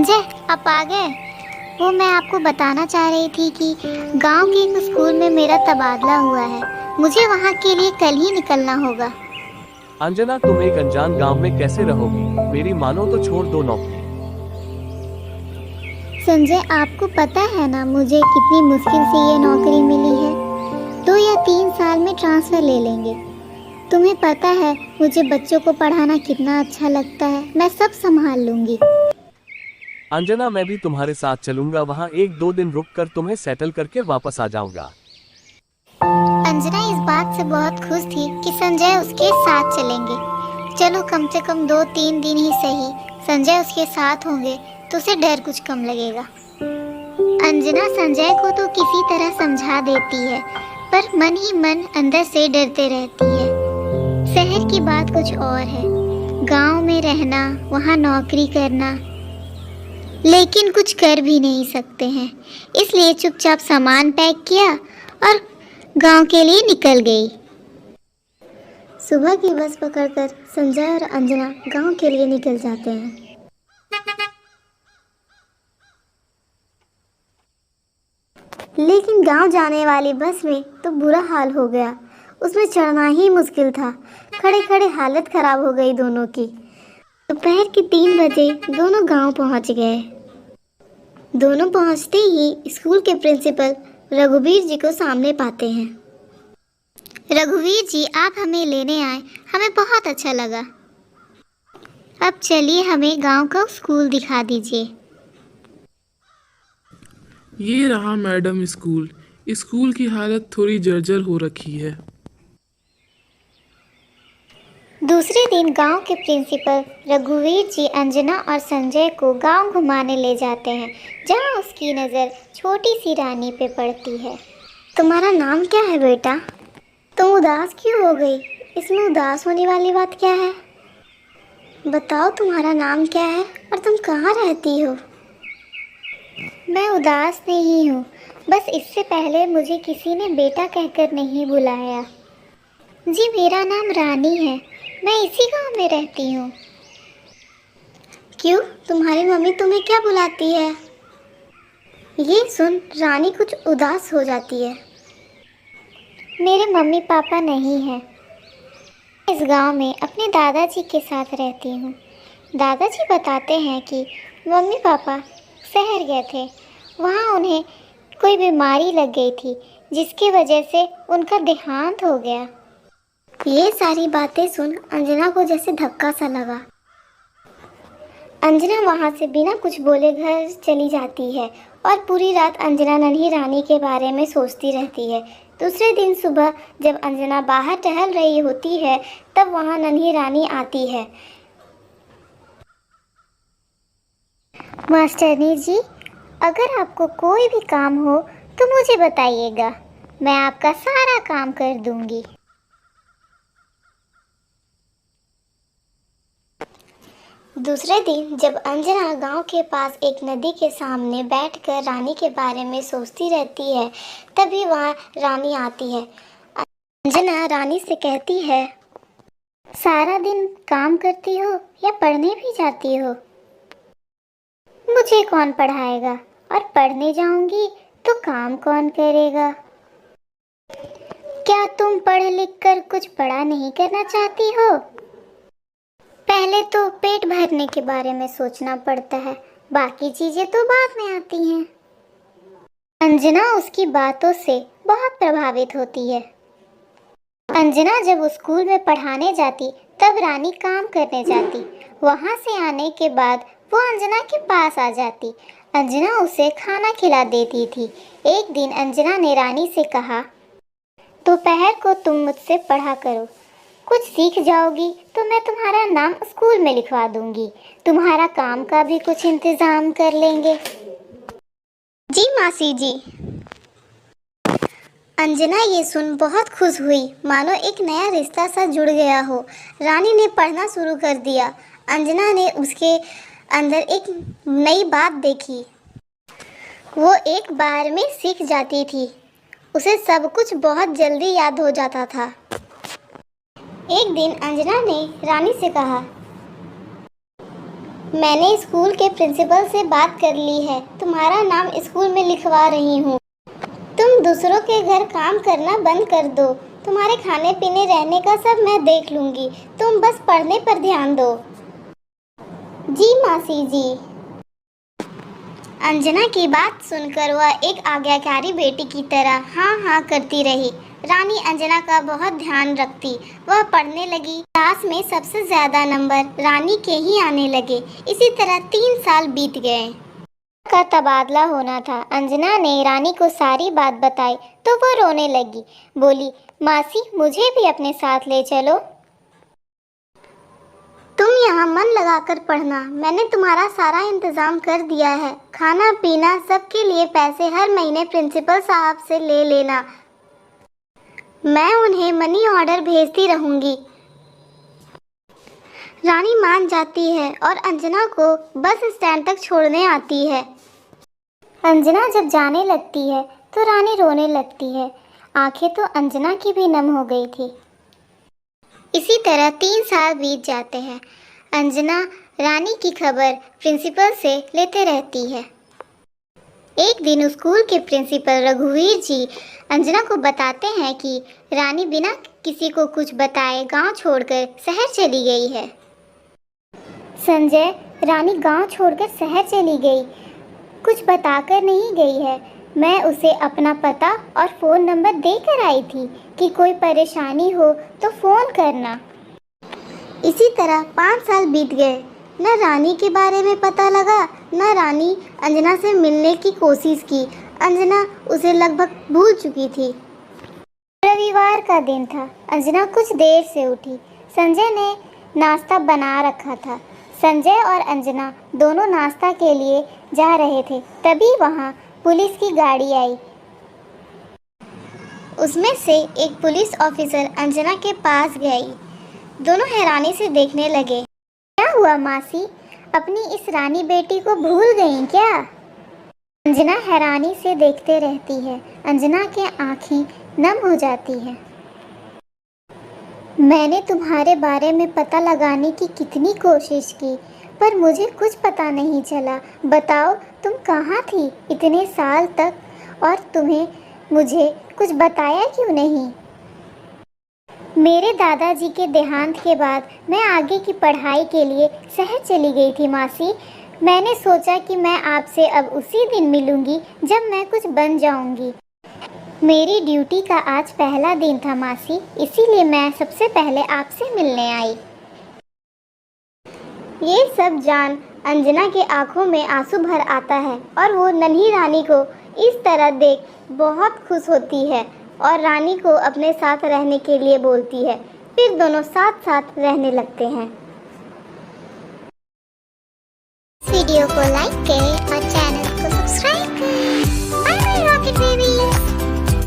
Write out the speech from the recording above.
संजय, आप आ गए। वो मैं आपको बताना चाह रही थी कि गांव के एक स्कूल में मेरा तबादला हुआ है। मुझे वहां के लिए कल ही निकलना होगा। अंजना, तुम एक अनजान गांव में कैसे रहोगी? मेरी मानो तो छोड़ दो नौकरी। संजय, आपको पता है ना मुझे कितनी मुश्किल से ये नौकरी मिली है। 2 या 3 साल में ट्रांसफ़र ले लेंगे। तुम्हें पता है मुझे बच्चों को पढ़ाना कितना अच्छा लगता है। मैं सब संभाल लूंगी। अंजना, मैं भी तुम्हारे साथ चलूंगा। वहां 1-2 दिन रुक कर तुम्हें सेटल करके वापस आ जाऊंगा। अंजना इस बात से बहुत खुश थी कि संजय उसके साथ चलेंगे। चलो, कम से कम 2-3 दिन ही सही संजय उसके साथ होंगे तो उसे डर कुछ कम लगेगा। अंजना संजय को तो किसी तरह समझा देती है, पर मन ही मन अंदर से डरते रहती है। शहर की बात कुछ और है, गांव में रहना, वहां नौकरी करना, लेकिन कुछ कर भी नहीं सकते हैं। इसलिए चुपचाप सामान पैक किया और गांव के लिए निकल गई। सुबह की बस पकड़कर संजय और अंजना गांव के लिए निकल जाते हैं। लेकिन गांव जाने वाली बस में तो बुरा हाल हो गया। उसमें चढ़ना ही मुश्किल था। खड़े खड़े हालत खराब हो गई दोनों की। दोपहर के 3 बजे दोनों गांव पहुंच गए। दोनों पहुंचते ही स्कूल के प्रिंसिपल रघुवीर जी को सामने पाते हैं। रघुवीर जी, आप हमें लेने आए, हमें बहुत अच्छा लगा। अब चलिए हमें गांव का स्कूल दिखा दीजिए। ये रहा मैडम स्कूल। स्कूल की हालत थोड़ी जर्जर हो रखी है। दूसरे दिन गांव के प्रिंसिपल रघुवीर जी अंजना और संजय को गांव घुमाने ले जाते हैं, जहां उसकी नज़र छोटी सी रानी पे पड़ती है। तुम्हारा नाम क्या है बेटा? तुम उदास क्यों हो गई? इसमें उदास होने वाली बात क्या है? बताओ, तुम्हारा नाम क्या है और तुम कहाँ रहती हो? मैं उदास नहीं हूँ, बस इससे पहले मुझे किसी ने बेटा कहकर नहीं बुलाया। जी, मेरा नाम रानी है, मैं इसी गांव में रहती हूँ। क्यों, तुम्हारी मम्मी तुम्हें क्या बुलाती है? ये सुन रानी कुछ उदास हो जाती है। मेरे मम्मी पापा नहीं हैं। इस गांव में अपने दादाजी के साथ रहती हूँ। दादाजी बताते हैं कि मम्मी पापा शहर गए थे, वहाँ उन्हें कोई बीमारी लग गई थी, जिसकी वजह से उनका देहांत हो गया। ये सारी बातें सुन अंजना को जैसे धक्का सा लगा। अंजना वहाँ से बिना कुछ बोले घर चली जाती है और पूरी रात अंजना नन्ही रानी के बारे में सोचती रहती है। दूसरे दिन सुबह जब अंजना बाहर टहल रही होती है, तब वहाँ नन्ही रानी आती है। मास्टरनी जी, अगर आपको कोई भी काम हो तो मुझे बताइएगा, मैं आपका सारा काम कर दूंगी। दूसरे दिन जब अंजना गांव के पास एक नदी के सामने बैठकर रानी के बारे में सोचती रहती है, तभी वहां रानी आती है। अंजना रानी से कहती है, सारा दिन काम करती हो या पढ़ने भी जाती हो? मुझे कौन पढ़ाएगा, और पढ़ने जाऊंगी तो काम कौन करेगा? क्या तुम पढ़ लिख कर कुछ बड़ा नहीं करना चाहती हो? पहले तो पेट भरने के बारे में सोचना पड़ता है, बाकी चीजें तो बाद में आती हैं। अंजना उसकी बातों से बहुत प्रभावित होती है। अंजना जब स्कूल में पढ़ाने जाती, तब रानी काम करने जाती। वहां से आने के बाद वो अंजना के पास आ जाती। अंजना उसे खाना खिला देती थी। एक दिन अंजना ने रानी से कहा, दोपहर को तुम मुझसे पढ़ा करो, कुछ सीख जाओगी तो मैं तुम्हारा नाम स्कूल में लिखवा दूंगी। तुम्हारा काम का भी कुछ इंतजाम कर लेंगे। जी मासी जी। अंजना ये सुन बहुत खुश हुई, मानो एक नया रिश्ता सा जुड़ गया हो। रानी ने पढ़ना शुरू कर दिया। अंजना ने उसके अंदर एक नई बात देखी। वो एक बार में सीख जाती थी। उसे सब कुछ बहुत जल्दी याद हो जाता था। एक दिन अंजना ने रानी से कहा, मैंने स्कूल के प्रिंसिपल से बात कर ली है, तुम्हारा नाम स्कूल में लिखवा रही हूँ। तुम दूसरों के घर काम करना बंद कर दो, तुम्हारे खाने पीने रहने का सब मैं देख लूँगी, तुम बस पढ़ने पर ध्यान दो। जी मासी जी। अंजना की बात सुनकर वह एक आज्ञाकारी बेटी की तरह हाँ हाँ करती रही। रानी अंजना का बहुत ध्यान रखती, वह पढ़ने लगी। क्लास में सबसे ज्यादा नंबर रानी के ही आने लगे। इसी तरह 3 साल बीत गए। का तबादला होना था। अंजना ने रानी को सारी बात बताई तो वो रोने लगी। बोली, मासी मुझे भी अपने साथ ले चलो। तुम यहाँ मन लगाकर पढ़ना, मैंने तुम्हारा सारा इंतजाम कर दिया है। खाना पीना सबके लिए पैसे हर महीने प्रिंसिपल साहब से ले लेना, मैं उन्हें मनी ऑर्डर भेजती रहूंगी। रानी मान जाती है और अंजना को बस स्टैंड तक छोड़ने आती है। अंजना जब जाने लगती है तो रानी रोने लगती है। आंखें तो अंजना की भी नम हो गई थी। इसी तरह 3 साल बीत जाते हैं। अंजना रानी की खबर प्रिंसिपल से लेते रहती है। एक दिन स्कूल के प्रिंसिपल रघुवीर जी अंजना को बताते हैं कि रानी बिना किसी को कुछ बताए गांव छोड़कर शहर चली गई है। संजय, रानी गांव छोड़कर शहर चली गई, कुछ बताकर नहीं गई है। मैं उसे अपना पता और फ़ोन नंबर देकर आई थी कि कोई परेशानी हो तो फ़ोन करना। इसी तरह 5 साल बीत गए। न रानी के बारे में पता लगा, न रानी अंजना से मिलने की कोशिश की। अंजना उसे लगभग भूल चुकी थी। रविवार का दिन था। अंजना कुछ देर से उठी। संजय ने नाश्ता बना रखा था। संजय और अंजना दोनों नाश्ता के लिए जा रहे थे। तभी वहाँ पुलिस की गाड़ी आई। उसमें से एक पुलिस ऑफिसर अंजना के पास गई। दोनों हैरानी से देखने लगे। क्या हुआ मासी, अपनी इस रानी बेटी को भूल गई क्या? अंजना हैरानी से देखते रहती है। अंजना की आँखें नम हो जाती हैं। मैंने तुम्हारे बारे में पता लगाने की कितनी कोशिश की, पर मुझे कुछ पता नहीं चला। बताओ तुम कहाँ थी इतने साल तक, और तुम्हें मुझे कुछ बताया क्यों नहीं? मेरे दादाजी के देहांत के बाद मैं आगे की पढ़ाई के लिए शहर चली गई थी मासी। मैंने सोचा कि मैं आपसे अब उसी दिन मिलूंगी जब मैं कुछ बन जाऊंगी। मेरी ड्यूटी का आज पहला दिन था मासी, इसीलिए मैं सबसे पहले आपसे मिलने आई। ये सब जान अंजना के आंखों में आंसू भर आता है और वो नन्ही रानी को इस तरह देख बहुत खुश होती है और रानी को अपने साथ रहने के लिए बोलती है। फिर दोनों साथ साथ रहने लगते हैं। वीडियो को लाइक करें और